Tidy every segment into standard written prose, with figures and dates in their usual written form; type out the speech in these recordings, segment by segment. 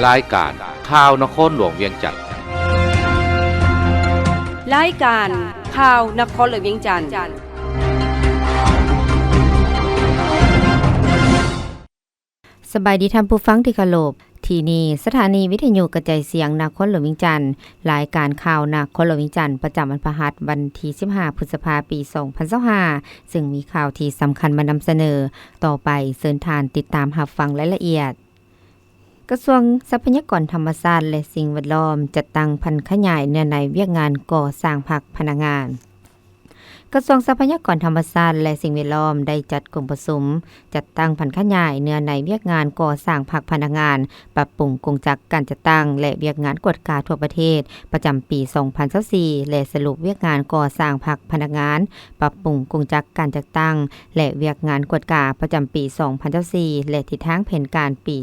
รายการข่าวนครหลวงเวียงจันทน์รายการข่าวนครหลวงเวียงจันทน์สบายดีท่านผู้ฟังที่เคารพที่นี่สถานีวิทยุกระจายเสียงนครหลวงเวียงจันทน์รายการข่าวนครหลวงเวียงจันทน์ประจำวันพฤหัสวันที่15พฤษภาคมปี2025ซึ่งมีข่าวที่สำคัญมานำเสนอต่อไปเชิญท่านติดตามรับฟังรายละเอียดกระทรวงทรัพยากรธรรมชาติและสิ่งแวดล้อมจัดตั้งพันธุ์ขยายเนื้อในเวียกงานก่อสร้างพรรคพนักงานกระทรวงทรัพยากรธรรมชาติและสิ่งแวดล้อมได้จัดกลุ่มประชุมจัดตั้งพันธุ์ขยายเนื้อในเวียกงานก่อสร้างพรรคพนักงานปรับปรุงกงจักรการจัดตั้งและเวียกงานกวดกาทั่วประเทศประจำปี2024และสรุปเวียกงานก่อสร้างพรรคพนักงานปรับปรุงกงจักรการจัดตั้งและเวียกงานกวดกาประจำปี2024และทิศทางแผนการปี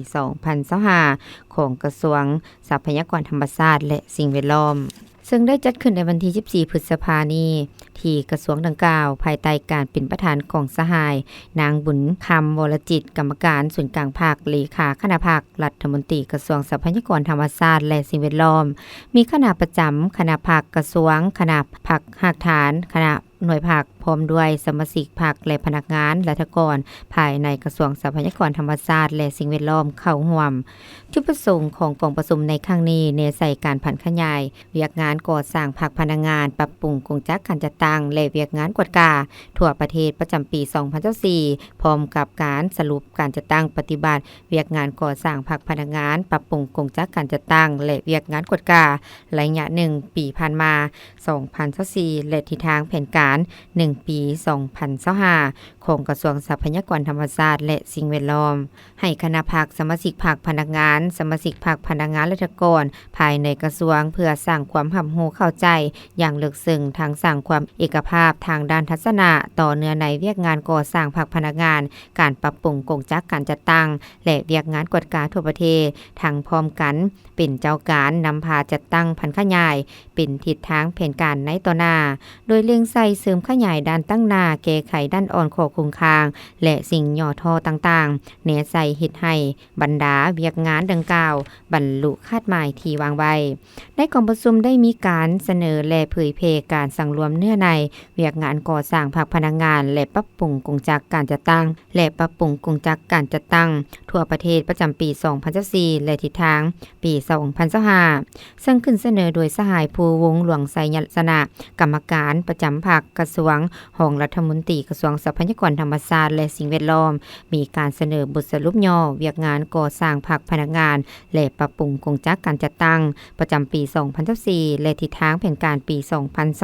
2025ของกระทรวงทรัพยากรธรรมชาติและสิ่งแวดล้อมซึ่งได้จัดขึ้นในวันที่14พฤษภาคมนี้ที่กระทรวงดังกล่าวภายใต้การเป็นประธานของสหายนางบุญคำวรจิตกรรมการส่วนกลางภาคเลขาคณะภาครัฐมนตรีกระทรวงทรัพยากรธรรมชาติและสิ่งแวดล้อมมีคณะประจำคณะภาคกระทรวงคณะภาคหากฐานคณะหน่วยภาคพร้อมด้วยสมาชิกภาคและพนักงานราชการภายในกระทรวงทรัพยากรธรรมชาติและสิ่งแวดล้อมเข้าร่วมจุดประสงค์ของกองประชุมในครั้งนี้เน้นใส่การผันขยายเวียกงานก่อสร้างพรรคพนักงานปรับปรุงกงจักรการจัดตั้งและเวียกงานกวดกาทั่วประเทศประจำปี2024พร้อมกับการสรุปการจัดตั้งปฏิบัติเวียกงานก่อสร้างพรรคพนักงานปรับปรุงกงจักรการจัดตั้งและเวียกงานกวดการะยะ1ปีผ่านมา2024และทิศทางแผนการ1ปี2025ของกระทรวงทรัพยากรธรรมชาติและสิ่งแวดล้อมให้คณะภาคสมาชิกภาคพนักงานสมาชิกภาคพนักงานราชการภายในกระทรวงเพื่อสร้างความรับรู้เข้าใจอย่างลึกซึ้งทางสร้างความเอกภาพทางด้านทัศนะต่อเนื้อในเวียกงานก่อสร้างภาคพนักงานการปรับปรุงกงจักรการจัดตั้งและเวียกงานกวดกาทั่วประเทศทั้งพร้อมกันเป็นเจ้าการนำพาจัดตั้งพันธุ์ขยายเป็นทิศทางแผนการในต่อหน้าโดยเล็งใส่เสริมขยายด้านตั้งหน้าแก้ไขด้านอ่อนของโครงสร้างและสิ่งย่อท่อต่างๆแนใส่เฮ็ดให้บรรดาเวียกงานดังกล่าวบรรลุคาดหมายที่วางไว้ในกองประชุมได้มีการเสนอและเผยแพร่การสั่งรวมเนื้อในเวียกงานก่อสร้างภาคพนักงานและปรับปรุงกงจักรการจัดตั้งและปรับปรุงกงจักรการจัดตั้งทั่วประเทศประจำปี2024และทิศทางปี2025ซึ่งขึ้นเสนอโดยสหายภูวงศ์หลวงไสยศนะกรรมการประจำภาคกระทรวงรองรัฐมนตรีกระทรวงทรัพยากรธรรมชาติและสิ่งแวดล้อมมีการเสนอบทสรุปย่อเวียกงานก่อสร้างภาคพนักงานและปรับปรุงกงจักรการจัดตั้งประจำปี2024และทิศทางแผนการปี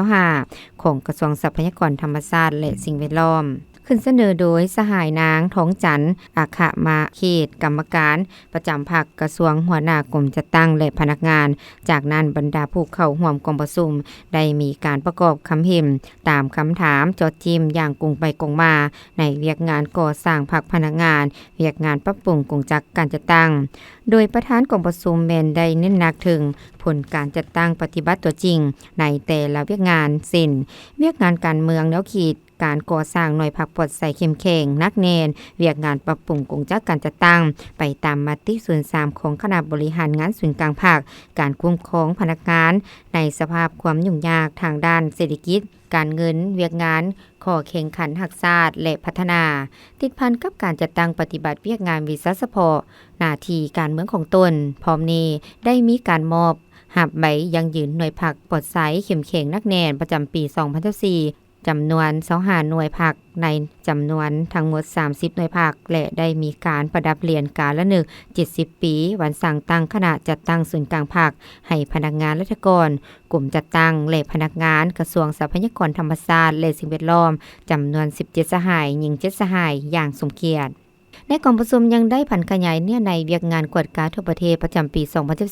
2025ของกระทรวงทรัพยากรธรรมชาติและสิ่งแวดล้อมขึ้นเสนอโดยสหายนางท้องจันทร์อัคมาเขตกรรมการประจำภาคกระทรวงหัวหน้ากรมจัดตั้งและพนักงานจากนั้นบรรดาผู้เข้าร่วมกองประชุมได้มีการประกอบคำเห็นตามคำถามจดจิ้มอย่างกงไปกงมาในเวียกงานก่อสร้างภาคพนักงานเวียกงานปรับปรุงกงจักรการจัดตั้งโดยประธานกองประชุมแม่นได้เน้นหนักถึงผลการจัดตั้งปฏิบัติตัวจริงในแต่ละเวียกงานเช่นเวียกงานการเมืองแนวคิดการก่อสร้างหน่วยพักปลดใส่เข้มแข็งนักแน่นเวียกงานปรับปรุงกงจักรการจัดตั้งไปตามมติส่วน3ของคณะบริหารงานส่วนกลางภาคการคุ้มครองพนักงานในสภาพความยุ่งยากทางด้านเศรษฐกิจการเงินเวียกงานข้อแข่งขันหักษาและพัฒนาติดพันกับการจัดตั้งปฏิบัติเวียกงานวิสาสะเพาะหน้าที่การเมืองของตนพร้อมนี้ได้มีการมอบหับใบยังยืนหน่วยพักปลดใสเข้มแข็งนักแน่นประจำปี2024จำนวน25หน่วยพักในจำนวนทั้งหมด30หน่วยพักและได้มีการประดับเหรียญการละนึก70ปีวันสั่งตั้งคณะจัดตั้งศูนย์กลางภาคให้พนักงานราชการกลุ่มจัดตั้งและพนักงานกระทรวงทรัพยากรธรรมชาติและสิ่งแวดล้อมจำนวน17สหายหญิง7สหายอย่างสมเกียรติ ในกองประชุมยังได้ผันขยายเนื้อในเวียกงานกวดกาทั่วประเทศประจำปี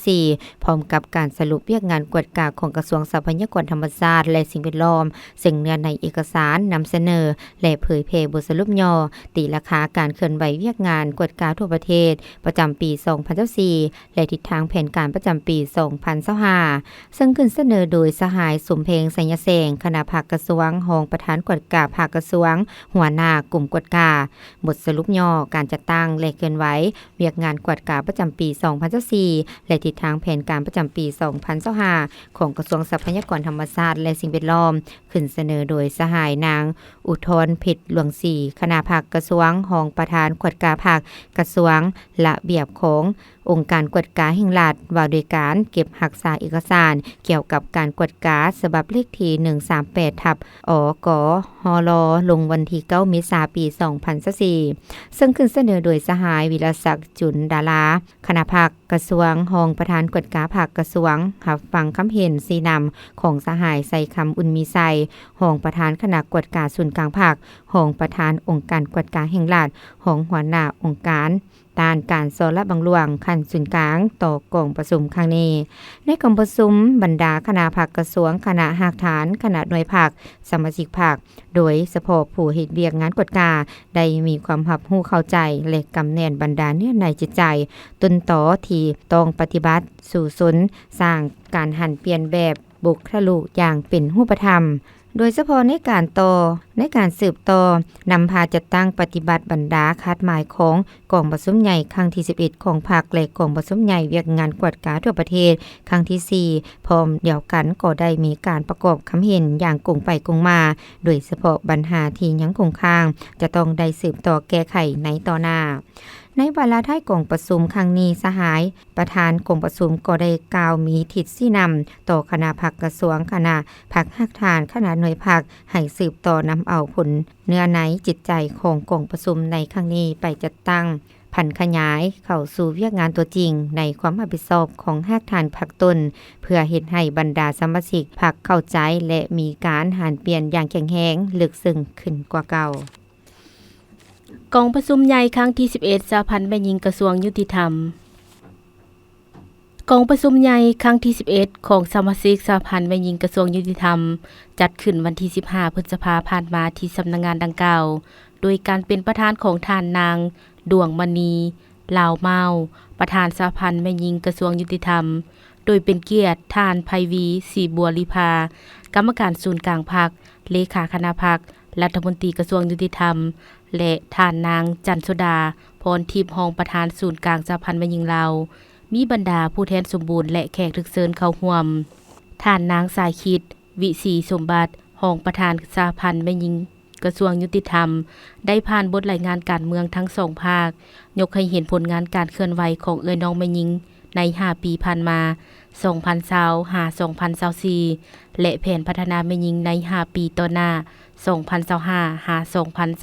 2014พร้อมกับการสรุปเวียกงานกวดกาของกระทรวงทรัพยากรธรรมชาติและสิ่งแวดล้อมซึ่งเนื้อในเอกสารนำเสนอและเผยแพร่บทสรุปย่อตีราคาการเคลื่อนไหวเวียกงานกวดกาทั่วประเทศประจำปี2014และทิศทางแผนการประจำปี2025ซึ่งขึ้นเสนอโดยสหายสมเพงสัญญแสงคณะภาคกระทรวงรองประธานกวดกาภาคกระทรวงหัวหน้ากลุ่มกวดกาบทสรุปย่อการ จัดตั้งและเคลื่อนไหวเวียกงานกวดกาประจำปี 2024และทิศทางแผนการประจำปี 2025ของกระทรวงทรัพยากรธรรมชาติและสิ่งแวดล้อมขึ้นเสนอโดยสหายนางอุทรเพชรหลวงศรีคณะภาคกระทรวงรองประธานกวดกาภาคกระทรวงระเบียบขององค์การกวดกาแห่งรัฐว่าโดยการเก็บรักษาเอกสารเกี่ยวกับการกวดกาฉบับเลขที่138/อกฮลลงวันที่9เมษายนปี2024ซึ่งขึ้นเสนอโดยสหายวิรศักดิ์จุนดาราคณะภาคกระทรวงรองประธานกวดกาภาคกระทรวงรับฟังคำเห็นสีนำของสหายใส่คำอุ่นมีไซรองประธานคณะกวดกาส่วนกลางภาครองประธานองค์การกวดกาแห่งรัฐรองหัวหน้าองค์การด้านการสอนและบังหลวงขั้นศูนย์กลางต่อกองประชุมครั้งนี้ในกองประชุมบรรดาคณะภาคกระทรวงคณะหากฐานคณะหน่วยภาคสมาชิกภาคโดยเฉพาะผู้เฮ็ดเวียกงานกวดกาได้มีความรับรู้เข้าใจและกำแน่นบรรดาเนื้อในจิตใจต้นต่อที่ต้องปฏิบัติสู่สนสร้างการหันเปลี่ยนแบบบุคลิกอย่างเป็นรูปธรรมโดยเฉพาะในการสืบต่อนำพาจัดตั้งปฏิบัติบรรดาคาดหมายของกองประชุมใหญ่ครั้งที่11ของภาคและกองประชุมใหญ่เวียกงานกวดกาทั่วประเทศครั้งที่4พร้อมเดียวกันก็ได้มีการประกอบคำเห็นอย่างกงไปกงมาโดยเฉพาะปัญหาที่ยังคงค้างจะต้องได้สืบต่อแก้ไขในต่อหน้าในวาระท้ายกองประชุมครั้งนี้สหายประธานกองประชุมก็ได้กล่าวมีทิศชี้นำต่อคณะภาคกระทรวงคณะภาคหักฐานคณะหน่วยภาคให้สืบต่อนำเอาผลเนื้อในจิตใจของกองประชุมในครั้งนี้ไปจัดตั้งผันขยายเข้าสู่เวียกงานตัวจริงในความรับผิดชอบของหักฐานภาคตนเพื่อเฮ็ดให้บรรดาสมาชิกภาคเข้าใจและมีการหันเปลี่ยนอย่างแข็งแรงลึกซึ้งขึ้นกว่าเก่ากองประชุมใหญ่ครั้งที่11สหพันธ์แม่หญิงกระทรวงยุติธรรมกองประชุมใหญ่ครั้งที่11ของสมาชิกสหพันธ์แม่หญิงกระทรวงยุติธรรมจัดขึ้นวันที่15พฤษภาคมผ่านมาที่สำนักงานดังกล่าวโดยการเป็นประธานของท่านนางดวงมณีลาวเมาประธานสหพันธ์แม่หญิงกระทรวงยุติธรรมโดยเป็นเกียรติท่านไพวีศรีบัวลิภากรรมการศูนย์กลางพรรคเลขาคณะพรรครัฐมนตรีกระทรวงยุติธรรมและท่านนางจันทร์สุดาพรทิพย์รองประธานศูนย์กลางสหพันธ์แม่หญิงลาวมีบรรดาผู้แทนสมบูรณ์และแขกรับเชิญเข้าร่วมท่านนางสายคิดวิศรีสมบัติรองประธานสหพันธ์แม่หญิงกระทรวงยุติธรรมได้ผ่านบทรายงานการเมืองทั้งสองภาคยกให้เห็นผลงานการเคลื่อนไหวของเอ๋ยน้องแม่หญิงใน5ปีผ่านมา2020หา2024และแผนพัฒนาแม่หญิงใน5ปีต่อหน้า2025หา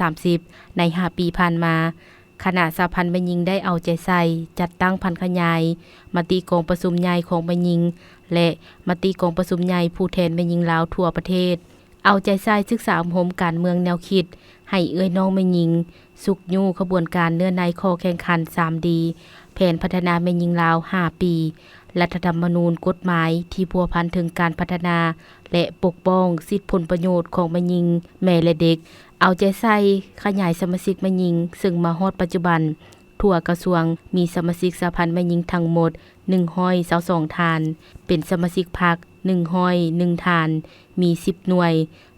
2030ใน5ปีผ่านมาคณะสหพันธ์แม่หญิงได้เอาใจใส่จัดตั้งพันขยายมติกองประชุมใหญ่ของแม่หญิงและมติกองประชุมใหญ่ผู้แทนแม่หญิงลาวทั่วประเทศเอาใจใส่ศึกษาอบรมการเมืองแนวคิดให้เอ้ยน้องแม่หญิงสุกยู่ขบวนการเนื้อในข้อแข่งขัน 3D แผนพัฒนาแม่หญิงลาว5ปีรัฐธรรมนูญกฎหมายที่พัวพันถึงการพัฒนาและปกป้องสิทธิผลประโยชน์ของแม่หญิงแม่และเด็กเอาใจใส่ขยายสมาชิกแม่หญิงซึ่งมาฮอดปัจจุบันทั่วกระทรวงมีสมาชิกสหพันธ์แม่หญิงทั้งหมด122ฐานเป็นสมาชิกพรรค101ฐานมี10หน่วย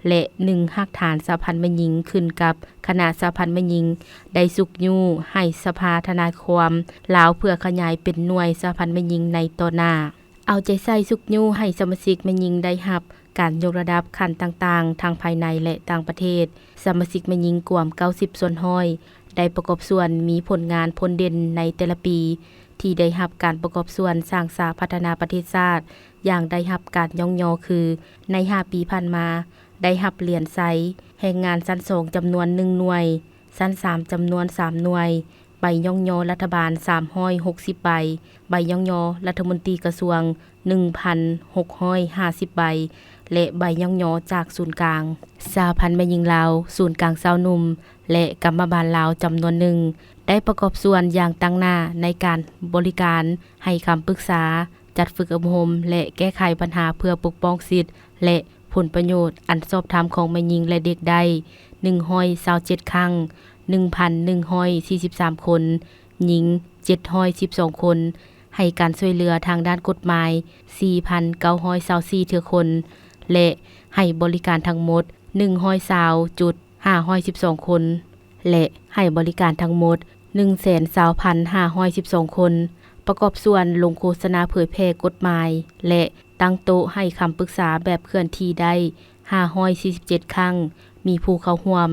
และ1หักฐานสหพันธ์แม่หญิงขึ้นกับคณะสหพันธ์แม่หญิงได้สุกยู่ให้สภาทนายความลาวเพื่อขยายเป็นหน่วยสหพันธ์แม่หญิงในต่อหน้าเอาใจใส่สุกยู่ให้สมาชิกแม่หญิงได้รับการยกระดับขั้นต่างๆทางภายในและต่างประเทศสมาชิกแม่หญิงกว่า90ส่วนห้อยได้ประกอบส่วนมีผลงานพ้นเด่นในแต่ละปีที่ได้รับการประกอบส่วนสร้างสาพัฒนาประเทศชาติอย่างได้รับการย่องยอคือใน5ปีผ่านมาได้รับเหรียญไซแห่งงานชั้น2จำนวน1หน่วยชั้น3จำนวน3หน่วยใบย่องยอรัฐบาล360ใบใบย่องยอรัฐมนตรีกระทรวง 1,650 ใบและใบย่องยอจากศูนย์กลางสหพันธ์แม่หญิงลาวศูนย์กลางสาวหนุ่มและกรรมบาลลาวจำนวนหนึ่งได้ประกอบส่วนอย่างตั้งหน้าในการบริการให้คำปรึกษาจัดฝึกอบรมและแก้ไขปัญหาเพื่อปกป้องสิทธิและผลประโยชน์อันชอบธรรมของแม่หญิงและเด็กได้127ครั้ง 1,143 คนหญิง712คนให้การช่วยเหลือทางด้านกฎหมาย 4,924 เทื่อคนและให้บริการทั้งหมด120.512 คนและให้บริการทั้งหมด 120,512 คนประกอบส่วนลงโฆษณาเผยแพร่กฎหมายและตั้งโต๊ะให้คำปรึกษาแบบเคลื่อนที่ได้547ครั้งมีผู้เข้าร่วม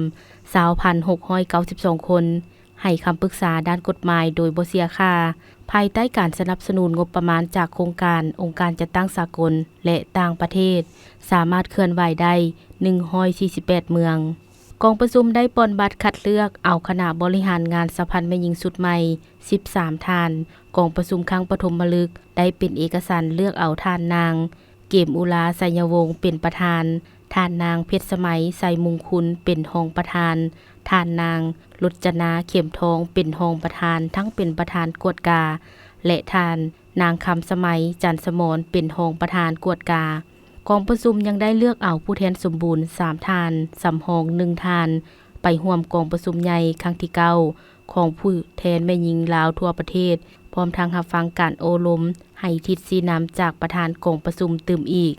20,692 คนให้คำปรึกษาด้านกฎหมายโดยบ่เสียค่าภายใต้การสนับสนุนงบประมาณจากโครงการองค์การจัดตั้งสากลและต่างประเทศสามารถเคลื่อนไหวได้148เมืองกองประชุมได้ปอนบัตรคัดเลือกเอาคณะบริหารงานสะพันธ์แม่หญิงสุดใหม่13ท่านกองประชุมครั้งปฐมฤกษ์ได้เป็นเอกสารเลือกเอาท่านนางเกมอุลาไสยวงศ์เป็นประธานท่านนางเพชรสมัยไสมงคุณเป็นรองประธานท่านนางรจนาเข็มทองเป็นรองประธานทั้งเป็นประธานกวดกาและท่านนางคำสมัยจันทร์สมรเป็นรองประธานกวดกากองประชุมยังได้เลือกเอาผู้แทนสมบูรณ์3ท่านสำรอง1ท่านไปร่วมกองประชุมใหญ่ครั้งที่9ของผู้แทนแม่หญิงลาวทั่วประเทศพร้อมทางรับฟังการโอลมให้ทิศสีน้ำจากประธานกองประชุมตื่มอีก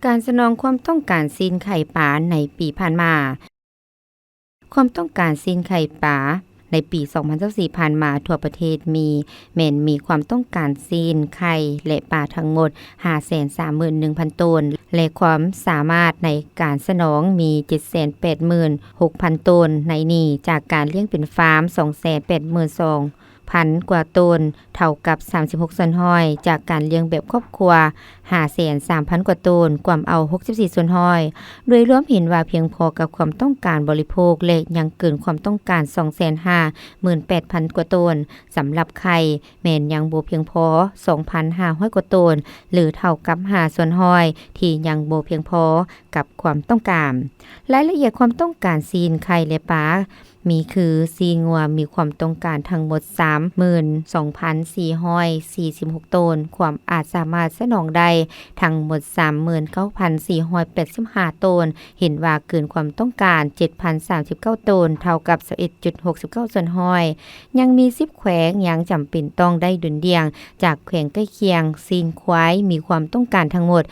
การสนองความต้องการซีนไข่ปลาในปีผ่านมาความต้องการซีนไข่ปลาในปี2024ผ่านมาทั่วประเทศมีความต้องการซีนไข่และปลาทั้งหมด 531,000 ตนและความสามารถในการสนองมี 786,000 ตนในนี้จากการเลี้ยงเป็นฟาร์ม 282,000 กว่าตนเท่ากับ36ส่วนห้อยจากการเลี้ยงแบบครอบครัว 503,000 กว่าตนความเอา64ส่วนห้อยโดยรวมเห็นว่าเพียงพอกับความต้องการบริโภคและยังเกินความต้องการ 258,000 กว่าตนสำหรับไข่แม้นยังบ่เพียงพอ 2,500 กว่าตนหรือเท่ากับ5ส่วนห้อยที่ยังบ่เพียงพอกับความต้องการรายละเอียดความต้องการซีนไข่และปลามีคือซีนงัวมีความต้องการทั้งหมด 32,446 ตนความอาจสามารถสนองได้ทั้งหมด 39,485 ตนเห็นว่าเกินความต้องการ 7,039 ตนเท่ากับ 11.69 ส่วนห้อยยังมี10แขวงยังจำเป็นต้องได้ดุลเดียงจากแขวงใกล้เคียงซีนควายมีความต้องการทั้งหมด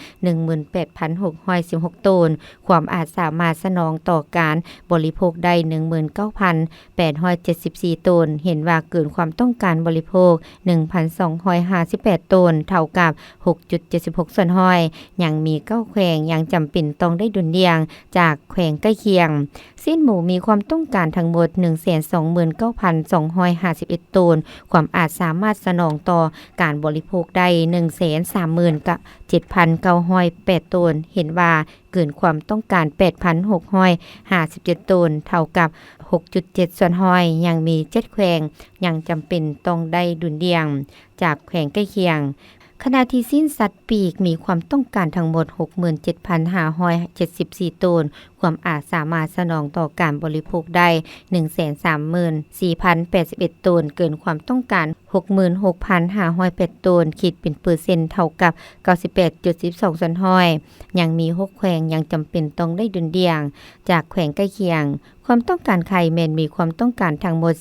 18,616 ตนความอาจสามารถสนองต่อการบริโภคได้ 19,874 ตนเห็นว่าเกินความต้องการบริโภค 1,258 ตนเท่ากับ 6.76 ส่วนห้อยยังมี9แขวงยังจำเป็นต้องได้ดุลเดียงจากแขวงใกล้เคียงสิ้นหมูมีความต้องการทั้งหมด 129,251 ตนความอาจสามารถสนองต่อการบริโภคได้ 137,908 ตนเห็นว่าเกินความต้องการ 8,657 ตนเท่ากับ 6.7 ส่วนห้อยยังมี7แขวงยังจำเป็นต้องได้ดุลเดียงจากแขวงใกล้เคียงขณะที่สิ้นสัตว์ปีกมีความต้องการทั้งหมด 67,574 ตนความอาจสามารถสนองต่อการบริโภคได้ 134,081 ตนเกินความต้องการ 66,508 ตนคิดเป็นเปอร์เซ็นต์เท่ากับ 98.12 ส่วนห้อยยังมี6แขวงยังจำเป็นต้องได้ดุลเดียงจากแขวงใกล้เคียงความต้องการไข่แมนมีความต้องการทั้งหมด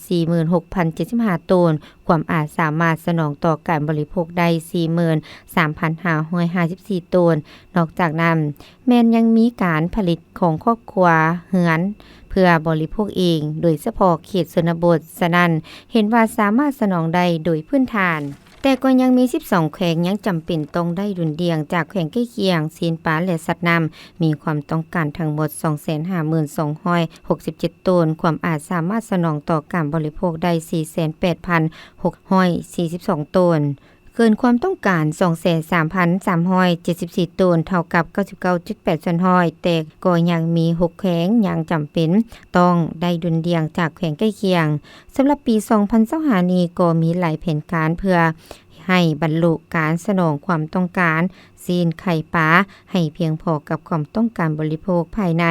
46,075 ตนความอาจสามารถสนองต่อการบริโภคได้ 43,554 ตนนอกจากนั้นแมนยังมีการผลิตของครอบครัวเฮือนเพื่อบริโภคเองโดยเฉพาะเขตชนบทฉะนั้นเห็นว่าสามารถสนองได้โดยพื้นฐานแต่ก็ยังมี12แขวงยังจำเป็นต้องได้ดุลเดียงจากแขวงใกล้เคียงซีนปลาและสัตว์น้ำมีความต้องการทั้งหมด 252,667 ตนความอาจสามารถสนองต่อการบริโภคได้ 48,642 ตนเกินความต้องการ 23,374 ตนเท่ากับ 99.8 ส่วนห้อยแต่ก็ยังมี6แขวงยังจำเป็นต้องได้ดุลเดียงจากแขวงใกล้เคียงสำหรับปี 2025 นี้ก็มีหลายแผนการเพื่อให้บรรลุการสนองความต้องการซีนไข่ปลาให้เพียงพอกับความต้องการบริโภคภายใน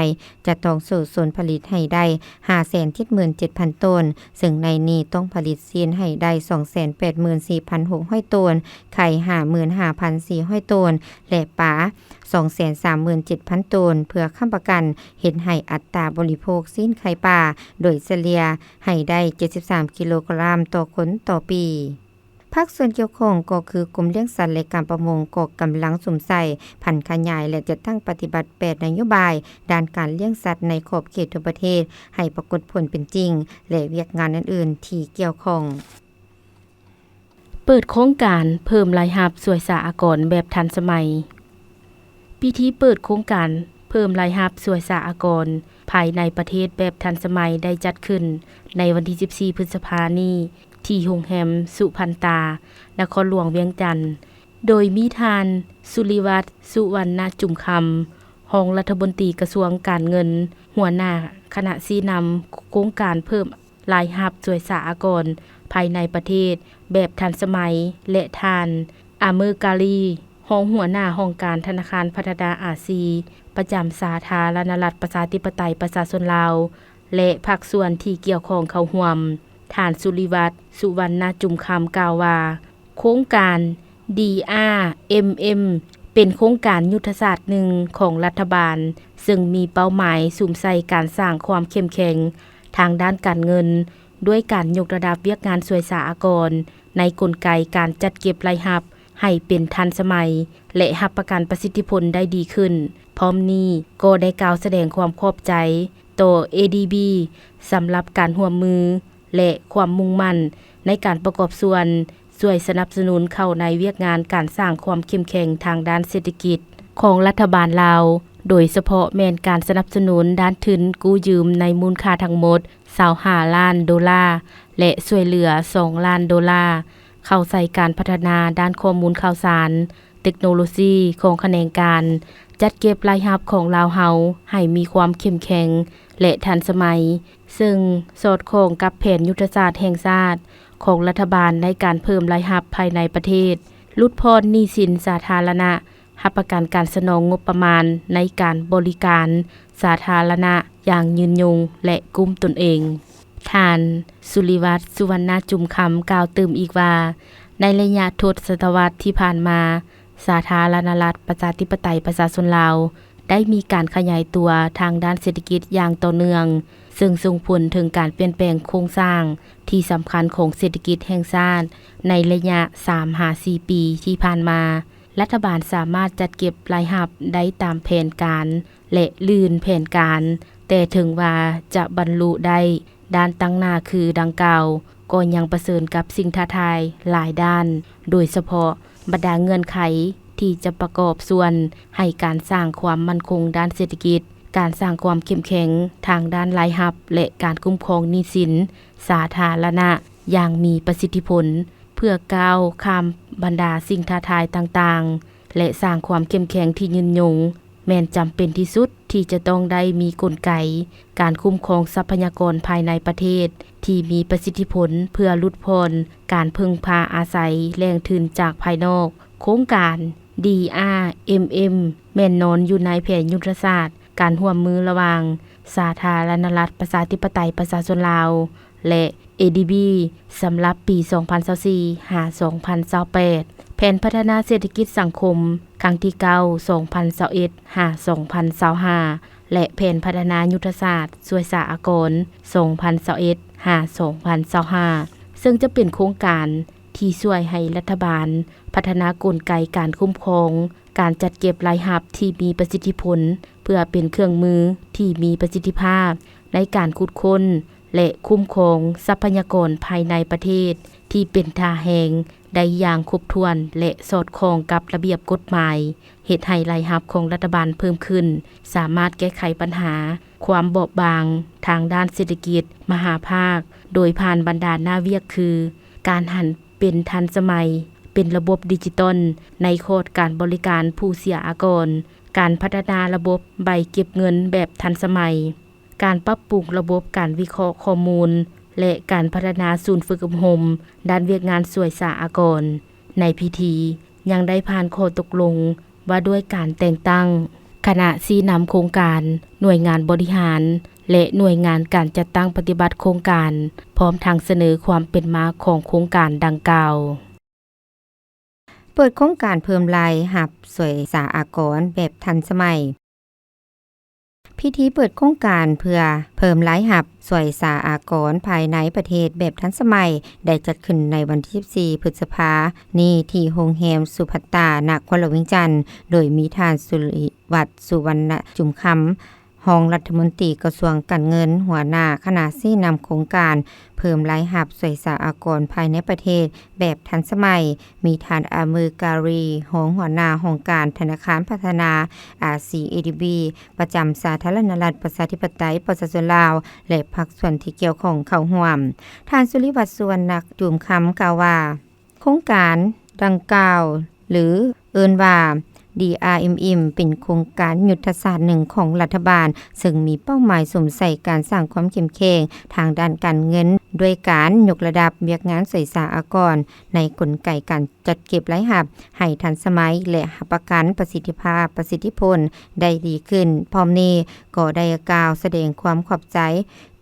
จะต้องสู่ส่วนผลิตให้ได้ 577,000 ตนซึ่งในนี้ต้องผลิตซีนให้ได้ 284,600 ตนไข่ 55,400 ตนและปลา 237,000 ตนเพื่อค้ำประกันเห็นให้อัตราบริโภคซีนไข่ปลาโดยเฉลี่ยให้ได้73กิโลกรัมต่อคนต่อปี ภาคส่วนเกี่ยวข้องก็คือกรมเลี้ยงสัตว์และการประมงก็กำลังสุ่มใส่พันธุ์ขยายและจะตั้งปฏิบัติ8นโยบายด้านการเลี้ยงสัตว์ในขอบเขตทั่วประเทศให้ปรากฏผลเป็นจริงและเวียกงานอื่นๆที่เกี่ยวข้องเปิดโครงการเพิ่มรายรับสวยสะอากรแบบทันสมัยพิธีเปิดโครงการเพิ่มรายรับสวยสะอากรภายในประเทศแบบทันสมัยได้จัดขึ้นในวันที่14พฤษภาคมนี้ที่โรงแรมสุพันตานครหลวงเวียงจันทน์โดยมีทานสุริวัฒน์สุวรรณจุมคำรองรัฐมนตรีกระทรวงการเงินหัวหน้าคณะชี้นำโครงการเพิ่มรายรับสวยสะอากรภายในประเทศแบบทันสมัยและทานอาเมอร์กาลีรองหัวหน้าห้องการธนาคารพัฒนาอาซีประจำสาธารณรัฐประชาธิปไตยประชาชนลาวและภาคส่วนที่เกี่ยวข้องเข้าร่วมท่านสุริวัฒน์สุวรรณจุมคำกล่าวว่าโครงการ DRMM เป็นโครงการยุทธศาสตร์หนึ่งของรัฐบาลซึ่งมีเป้าหมายสุ่มใส่การสร้างความเข้มแข็งทางด้านการเงินด้วยการยกระดับเวียกงานสวยสะอากรในกลไกการจัดเก็บรายรับให้เป็นทันสมัยและรับประกันประสิทธิผลได้ดีขึ้นพร้อมนี้ก็ได้กล่าวแสดงความขอบใจต่อ ADB สำหรับการร่วมมือและความมุ่งมั่นในการประกอบส่วนช่วยสนับสนุนเข้าในเวียกงานการสร้างความเข้มแข็งทางด้านเศรษฐกิจของรัฐบาลลาวโดยเฉพาะแม่นการสนับสนุนด้านทุนกู้ยืมในมูลค่าทั้งหมด25ล้านดอลลาร์และช่วยเหลือ2ล้านดอลลาร์เข้าใส่การพัฒนาด้านข้อมูลข่าวสารเทคโนโลยีของแขนงการจัดเก็บรายรับของลาวเฮาให้มีความเข้มแข็งและทันสมัยซึ่งสอดคล้องกับแผนยุทธศาสตร์แห่งชาติของรัฐบาลในการเพิ่มรายรับภายในประเทศลดพรหนี้สินสาธารณะรับประกันการสนองงบประมาณในการบริการสาธารณะอย่างยืนยงและกลุ่มตนเองท่านสุริวัฒน์สุวรรณจุมคำกล่าวเติมอีกว่าในระยะทศวรรษที่ผ่านมาสาธารณรัฐประชาธิปไตยประชาชนลาวได้มีการขยายตัวทางด้านเศรษฐกิจอย่างต่อเนื่องซึ่งส่งผลถึงการเปลี่ยนแปลงโครงสร้างที่สำคัญของเศรษฐกิจแห่งชาติในระยะ 3-4 ปีที่ผ่านมารัฐบาลสามารถจัดเก็บรายรับได้ตามแผนการและลื่นแผนการแต่ถึงว่าจะบรรลุได้ด้านตั้งหน้าคือดังกล่าวก็ยังประเสริญกับสิ่งท้าทายหลายด้านโดยเฉพาะบรรดาเงื่อนไขที่จะประกอบส่วนให้การสร้างความมั่นคงด้านเศรษฐกิจการสร้างความเข้มแข็งทางด้านรายรับและการคุ้มครองหนี้สินสาธารณะอย่างมีประสิทธิผลเพื่อก้าวข้ามบรรดาสิ่งท้าทายต่างๆและสร้างความเข้มแข็งที่ยืนยงแม้นจำเป็นที่สุดที่จะต้องได้มีกลไกการคุ้มครองทรัพยากรภายในประเทศที่มีประสิทธิผลเพื่อลดพรการพึ่งพาอาศัยแรงทุนจากภายนอกโครงการ DRMM แม่นนอนอยู่ในแผนยุทธศาสตร์การร่วมมือระหว่างสาธารณรัฐประชาธิปไตยประชาชนลาวและ ADB สำหรับปี 2024-2028 แผนพัฒนาเศรษฐกิจสังคมครั้งที่ 9 2021-2025 และแผนพัฒนายุทธศาสตร์สวยสะอากร 2021-2025 ซึ่งจะเป็นโครงการที่ช่วยให้รัฐบาลพัฒนากลไกการคุ้มครองการจัดเก็บรายรับที่มีประสิทธิผลเพื่อเป็นเครื่องมือที่มีประสิทธิภาพในการขุดค้นและคุ้มครองทรัพยากรภายในประเทศที่เป็นท่าแหงได้อย่างครบถ้วนและสอดคล้องกับระเบียบกฎหมายเฮ็ดให้รายรับของรัฐบาลเพิ่มขึ้นสามารถแก้ไขปัญหาความบอบบางทางด้านเศรษฐกิจมหาภาคโดยผ่านบรรดาหน้าเวียกคือการหันเป็นทันสมัยเป็นระบบดิจิตอลในโคดการบริการผู้เสียอากรการพัฒนาระบบใบเก็บเงินแบบทันสมัยการปรับปรุงระบบการวิเคราะห์ข้อมูลและการพัฒนาศูนย์ฝึกอบรมด้านเวียกงานสวยสะอากรในพิธียังได้ผ่านข้อตกลงว่าด้วยการแต่งตั้งคณะชี้นำโครงการหน่วยงานบริหารและหน่วยงานการจัดตั้งปฏิบัติโครงการพร้อมทางเสนอความเป็นมาของโครงการดังกล่าวเปิดโครงการเพิ่มรายรับสวยสะอากรแบบทันสมัย พิธีเปิดโครงการเพื่อเพิ่มรายรับสวยสาอากรภายในประเทศแบบทันสมัยได้จัดขึ้นในวันที่14พฤษภาคมนี้ที่โรงแรมสุภัตตานครหลวงเวียงจันทน์โดยมีท่านสุริวัฒน์สุวรรณจุมคำรองรัฐมนตรีกระทรวงการเงินหัวหน้าคณะชี้นำโครงการเพิ่มรายรับสวยสาอากรภายในประเทศแบบทันสมัยมีท่านอามือการีรองหัวหน้าองค์การธนาคารพัฒนา RCADB ประจำสาธารณรัฐประชาธิปไตยประชาชนลาวและภาคส่วนที่เกี่ยวข้องเข้าร่วมท่านสุริวัฒน์สุวรรณจุมคำกล่าวว่าโครงการดังกล่าวหรือเอิ้นว่า DRMM เป็นโครงการยุทธศาสตร์หนึ่งของรัฐบาลซึ่งมีเป้าหมายสวมใส่การสร้างความเข้มแข็งทางด้านการเงินด้วยการยกระดับเวียกงานสวยสาอากรในกลไกการจัดเก็บรายรับให้ทันสมัยและประกันประสิทธิภาพประสิทธิผลได้ดีขึ้นพร้อมนี้ก็ได้กล่าวแสดงความขอบใจ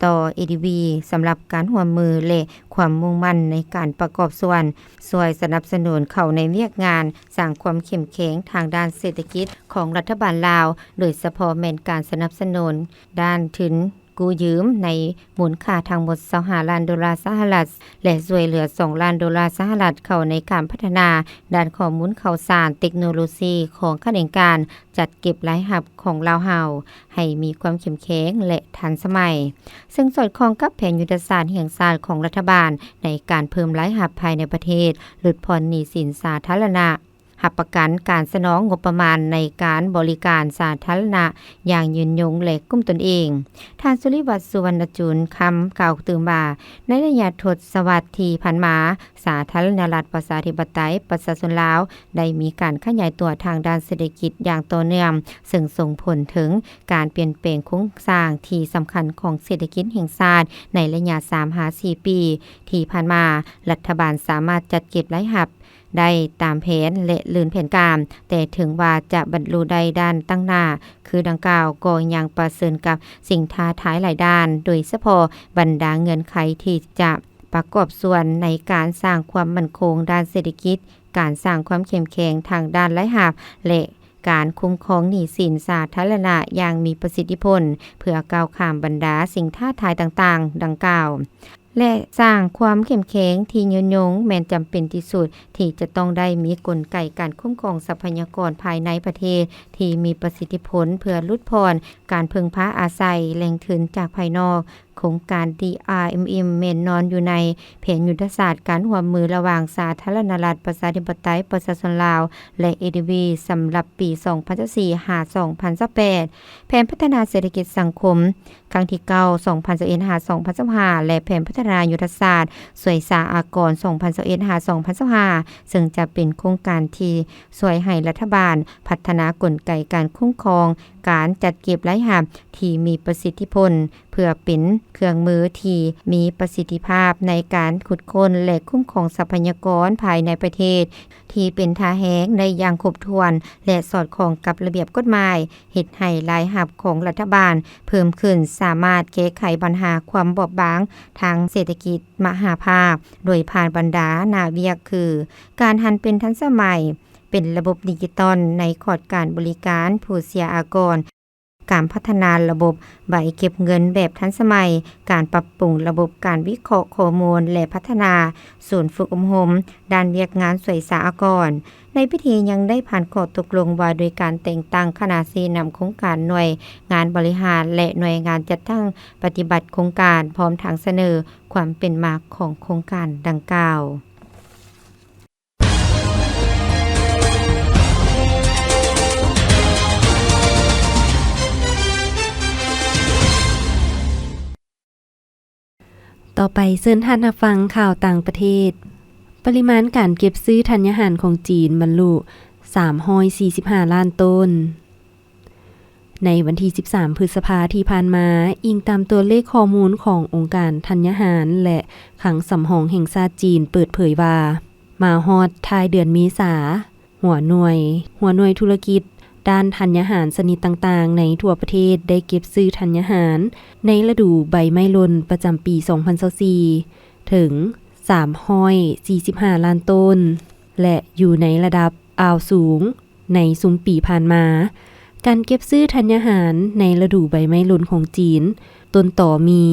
ต่อ ADB สำหรับการร่วมมือและความมุ่งมั่นในการประกอบส่วนช่วยสนับสนุนเข้าในเวียกงานสร้างความเข้มแข็งทางด้านเศรษฐกิจของรัฐบาลลาวโดยเฉพาะแม่นการสนับสนุนด้านทุนกู้ยืมในมูลค่าทั้งหมด25ล้านดอลลาร์สหรัฐและช่วยเหลือ2ล้านดอลลาร์สหรัฐเข้าในการพัฒนาด้านข้อมูลข่าวสารเทคโนโลยีของขบวนการจัดเก็บรายรับของลาวเฮาให้มีความเข้มแข็งและทันสมัยซึ่งสอดคล้องกับแผนยุทธศาสตร์แห่งชาติของรัฐบาลในการเพิ่มรายรับภายในประเทศลดผ่อนหนี้สินสาธารณะหับประกันการสนองงบประมาณในการบริการสาธารณะอย่างยืนยงและกุ้มตนเองท่านสุริวัฒน์สุวรรณจุลคำกล่าวตื่นว่าในระยะทศวรรษที่ผ่านมาสาธารณรัฐประชาธิปไตยประชาชนลาวได้มีการขยายตัวทางด้านเศรษฐกิจอย่างต่อเนื่องซึ่งส่งผลถึงการเปลี่ยนแปลงโครงสร้างที่สำคัญของเศรษฐกิจแห่งชาติในระยะ 3-4 ปีที่ผ่านมารัฐบาลสามารถจัดเก็บรายรับได้ตามแผนและลื่นแผนการแต่ถึงว่าจะบรรลุใดด้านตั้งหน้าคือดังกล่าวก็ยังประเสริญกับสิ่งท้าทายหลายด้านโดยเฉพาะบรรดาเงื่อนไขที่จะประกอบส่วนในการสร้างความมั่นคงด้านเศรษฐกิจการสร้างความเข้มแข็งทางด้านรายรับและการคุ้มครองหนี้สินสาธารณะอย่างมีประสิทธิผลเพื่อก้าวข้ามบรรดาสิ่งท้าทายต่างๆดังกล่าวและสร้างความเข้มแข็งที่ยืนยงแม้นจำเป็นที่สุดที่จะต้องได้มีกลไกการคุ้มครองทรัพยากรภายในประเทศที่มีประสิทธิผลเพื่อลดผ่อนการพึ่งพาอาศัยแหล่งทุนจากภายนอกโครงการ DRMM แม่นนอนอยู่ในแผนยุทธศาสตร์การร่วมมือระหว่างสาธารณรัฐประชาธิปไตยประชาชนลาวและ ADB สำหรับปี 2024-2028 แผนพัฒนาเศรษฐกิจสังคมครั้งที่ 9 2021-2025 และแผนพัฒนายุทธศาสตร์สวยสาอากร 2021-2025 ซึ่งจะเป็นโครงการที่ช่วยให้รัฐบาลพัฒนากลไกการคุ้มครองการจัดเก็บรายรับที่มีประสิทธิผลเพื่อเป็นเครื่องมือที่มีประสิทธิภาพในการขุดค้นและคุ้มครองทรัพยากรภายในประเทศที่เป็นท่าแห้งในอย่างครบถ้วนและสอดคล้องกับระเบียบกฎหมายเฮ็ดให้รายรับของรัฐบาลเพิ่มขึ้นสามารถแก้ไขปัญหาความบอบบางทางเศรษฐกิจมหาภาคโดยผ่านบรรดาหน้าเวียกคือการหันเป็นทันสมัยเป็นระบบดิจิตอลในขอดการบริการผู้เสียอากรการพัฒนาระบบใบเก็บเงินแบบทันสมัยการปรับปรุงระบบการวิเคราะห์ข้อมูลและพัฒนาศูนย์ฝึกอบรมด้านเวียกงานสวยสาอากรในพิธียังได้ผ่านข้อตกลงว่าโดยการแต่งตั้งคณะชี้นำโครงการหน่วยงานบริหารและหน่วยงานจัดตั้งปฏิบัติโครงการพร้อมทางเสนอความเป็นมาของโครงการดังกล่าวต่อไปเชิญท่านรับฟังข่าวต่างประเทศปริมาณการเก็บซื้อธัญญาหารของจีนบรรลุ345ล้านต้นในวันที่13พฤษภาคมที่ผ่านมาอิงตามตัวเลขข้อมูลขององค์การธัญญาหารและคลังสำรองแห่งชาติจีนเปิดเผยว่ามาฮอดท้ายเดือนเมษาหัวหน่วยธุรกิจด้านธัญญาหารชนิดต่างๆในทั่วประเทศได้เก็บซื้อธัญญาหารในฤดูใบไม้หล่นประจำปี 2024 ถึง345ล้านต้นและอยู่ในระดับอ่าวสูงในสุมปีผ่านมา การเก็บซื้อธัญญาหารในฤดูใบไม้หล่นของจีนต้นต่อมี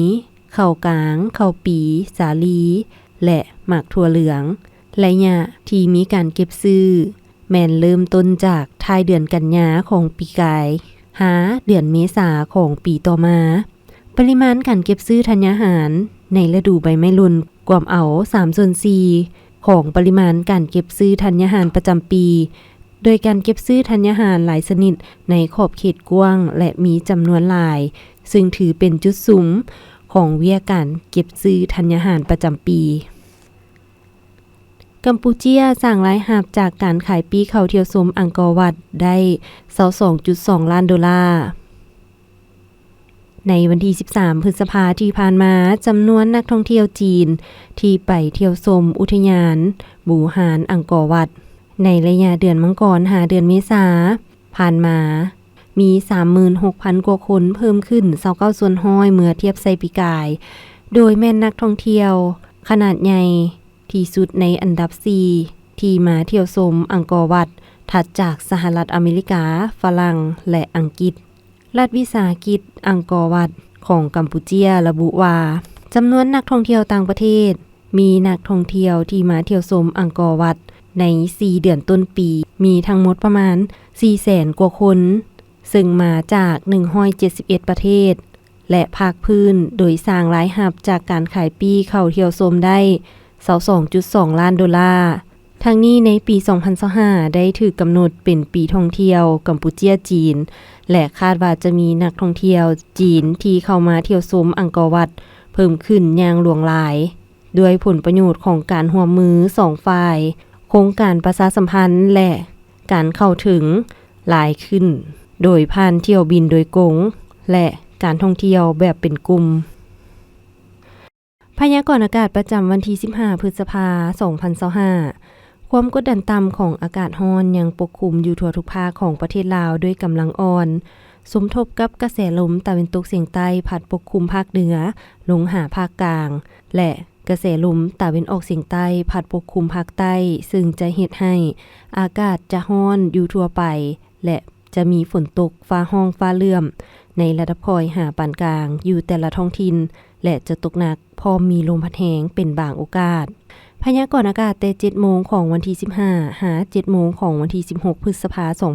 ข้าวกลางข้าวปีสาลีและหมากถั่วเหลืองและหญ้าที่มีการเก็บซื้อแม่นเริ่มต้นจากท้ายเดือนกันยาของปีกายหาเดือนเมษาของปีต่อมาปริมาณการเก็บซื้อธัญญาหารในฤดูใบไม้หล่นกวมเอา 3/4 ของปริมาณการเก็บซื้อธัญญาหารประจำปีโดยการเก็บซื้อธัญญาหารหลายชนิดในขอบเขตกว้างและมีจำนวนหลายซึ่งถือเป็นจุดสูงของวิทยาการเก็บซื้อธัญญาหารประจำปีกัมพูเชียสร้างรายรับจากการขายปีเข้าเที่ยวชมอังกอร์วัดได้ 22.2 ล้านดอลลาร์ในวันที่ 13 พฤษภาคมที่ผ่านมาจำนวนนักท่องเที่ยวจีนที่ไปเที่ยวชมอุทยานบูหานอังกอร์วัดในระยะเดือนมังกรหาเดือนเมษาผ่านมามี 36,000 กว่าคนเพิ่มขึ้น29ส่วนห้อยเมื่อเทียบไซปีกายโดยแม่นนักท่องเที่ยวขนาดใหญ่ที่สุดในอันดับ 4 ที่มาเที่ยวชมอังกอร์วัดถัดจากสหรัฐอเมริกาฝรั่งและอังกฤษรัฐวิสาหกิจอังกอร์วัดของกัมพูเชียระบุว่าจำนวนนักท่องเที่ยวต่างประเทศมีนักท่องเที่ยวที่มาเที่ยวชมอังกอร์วัดใน4เดือนต้นปีมีทั้งหมดประมาณ 400,000 กว่าคนซึ่งมาจาก171ประเทศและภาคพื้นโดยสร้างรายรับจากการขายปีเข้าเที่ยวชมได้ 22.2 ล้านดอลลาร์ทั้งนี้ในปี 2025 ได้ถูกกำหนดเป็นปีท่องเที่ยวกัมพูเชียจีนและคาดว่าจะมีนักท่องเที่ยวจีนที่เข้ามาเที่ยวชมอังกอร์วัดเพิ่มขึ้นอย่างหลวงหลายด้วยผลประโยชน์ของการร่วมมือ2ฝ่ายโครงการประชาสัมพันธ์และการเข้าถึงหลายขึ้นโดยผ่านเที่ยวบินโดยกงและการท่องเที่ยวแบบเป็นกลุ่มพยากรณ์อากาศประจำวันที่ 15 พฤษภาคม 2025 ความกดดันต่ำของอากาศร้อนยังปกคลุมอยู่ทั่วทุกภาคของประเทศลาวด้วยกำลังอ่อนสมทบกับกระแสลมตะวันตกเฉียงใต้พัดปกคลุมภาคเหนือลงหาภาคกลางและกระแสลมตะวันออกเฉียงใต้พัดปกคลุมภาคใต้ซึ่งจะเฮ็ดให้อากาศจะร้อนอยู่ทั่วไปและจะมีฝนตกฟ้าร้องฟ้าเหลื่อมในระดับค่อยหาปานกลางอยู่แต่ละท้องถิ่นและจะตกหนักพอมีลมพัดแรงเป็นบางโอกาสพยากรณ์อากาศแต่ 7 โมงของวันที่ 15 หา 7 โมงของวันที่ 16 พฤษภาคม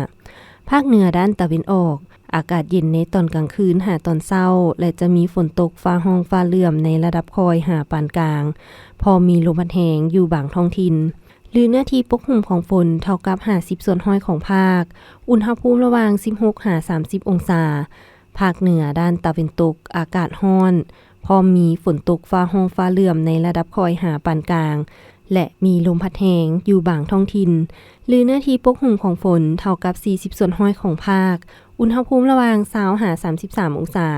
2025 ภาคเหนือด้านตะวันออกอากาศเย็นในตอนกลางคืนหาตอนเช้าและจะมีฝนตกฟ้าร้องฟ้าเหลื่อมในระดับค่อยหาปานกลางพอมีลมพัดแรงอยู่บางท้องถิ่นหรือหน้าที่ปกคลุมของฝนเท่ากับ50ส่วนห้อยของภาคอุณหภูมิระหว่าง16 30 องศาภาคเหนือด้านตะวันตกอากาศร้อนพอมีฝนตกฟ้าร้องฟ้าเหลื่อมในระดับค่อยหาปานกลางและมีลมพัดแรงอยู่บางท้องถิ่นหรือหน้าที่ปกคลุมของฝนเท่ากับ40ส่วนห้อยของภาคอุณหภูมิระหว่าง20-33 องศา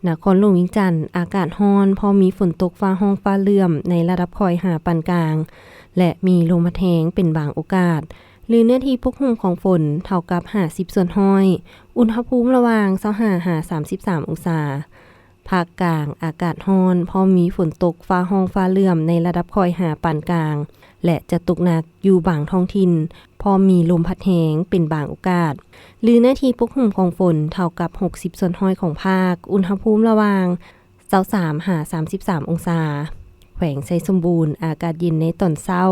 นครหลวงวิงจันทร์อากาศร้อนพอมีฝนตกฟ้าร้องฟ้าเหลื่อมในระดับค่อยหาปานกลางและมีลมพัดแรงเป็นบางโอกาสหรือเนื้อที่ปกคลุมของฝนเท่ากับ50ส่วนห้อยอุณหภูมิระหว่าง25-33 องศาภาคกลางอากาศร้อนพอมีฝนตกฟ้าร้องฟ้าเหลื่อมในระดับค่อยหาปานกลางและจะตกหนักอยู่บางท้องถิ่นพอมีลมพัดแรงเป็นบางโอกาสหรือหน้าที่ปกคลุมของฝนเท่ากับ60ส่วนห้อยของภาคอุณหภูมิระหว่าง23-33 องศาแขวงไชสมบูรณ์อากาศเย็นในตอนเช้า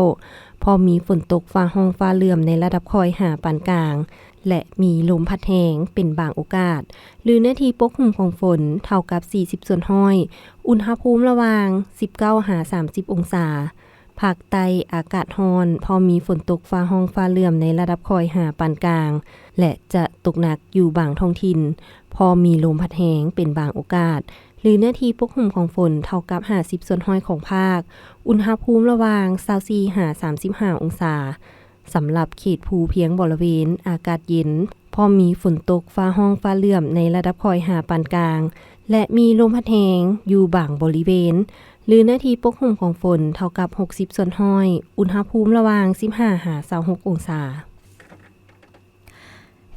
พอมีฝนตกฟ้าร้องฟ้าเหลื่อมในระดับค่อยหาปานกลางและมีลมพัดแรงเป็นบางโอกาสหรือหน้าที่ปกคลุมของฝนเท่ากับ40ส่วนห้อยอุณหภูมิระหว่าง19-30 องศาภาคใต้อากาศร้อนพอมีฝนตกฟ้าร้องฟ้าเหลื่อมในระดับค่อยหาปานกลางและจะตกหนักอยู่บางท้องถิ่นพอมีลมพัดแรงเป็นบางโอกาสหรือหน้าที่ปกคลุมของฝนเท่ากับ50ส่วนห้อยของภาคอุณหภูมิระหว่าง24-35 องศาสำหรับเขตภูเพียงบริเวณอากาศเย็นพอมีฝนตกฟ้าร้องฟ้าเหลื่อมในระดับค่อยหาปานกลางและมีลมพัดแรงอยู่บางบริเวณหรือหน้าที่ปกคลุมของฝนเท่ากับ60ส่วนห้อยอุณหภูมิระหว่าง15-26 องศา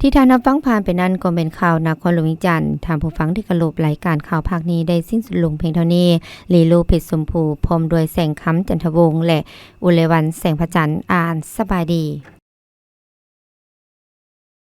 ที่ท่านรับฟังผ่านไปนั้นก็เป็นข่าวนครหลวงวิงจันทร์ทางผู้ฟังที่กระโลบรายการข่าวภาคนี้ได้สิ้นสุดลงเพียงเท่านี้ลีโลเพชรสมภูพร้อมด้วยแสงคำจันทวงศ์และอุเลวันแสงพระจันทร์อ่านสบายดี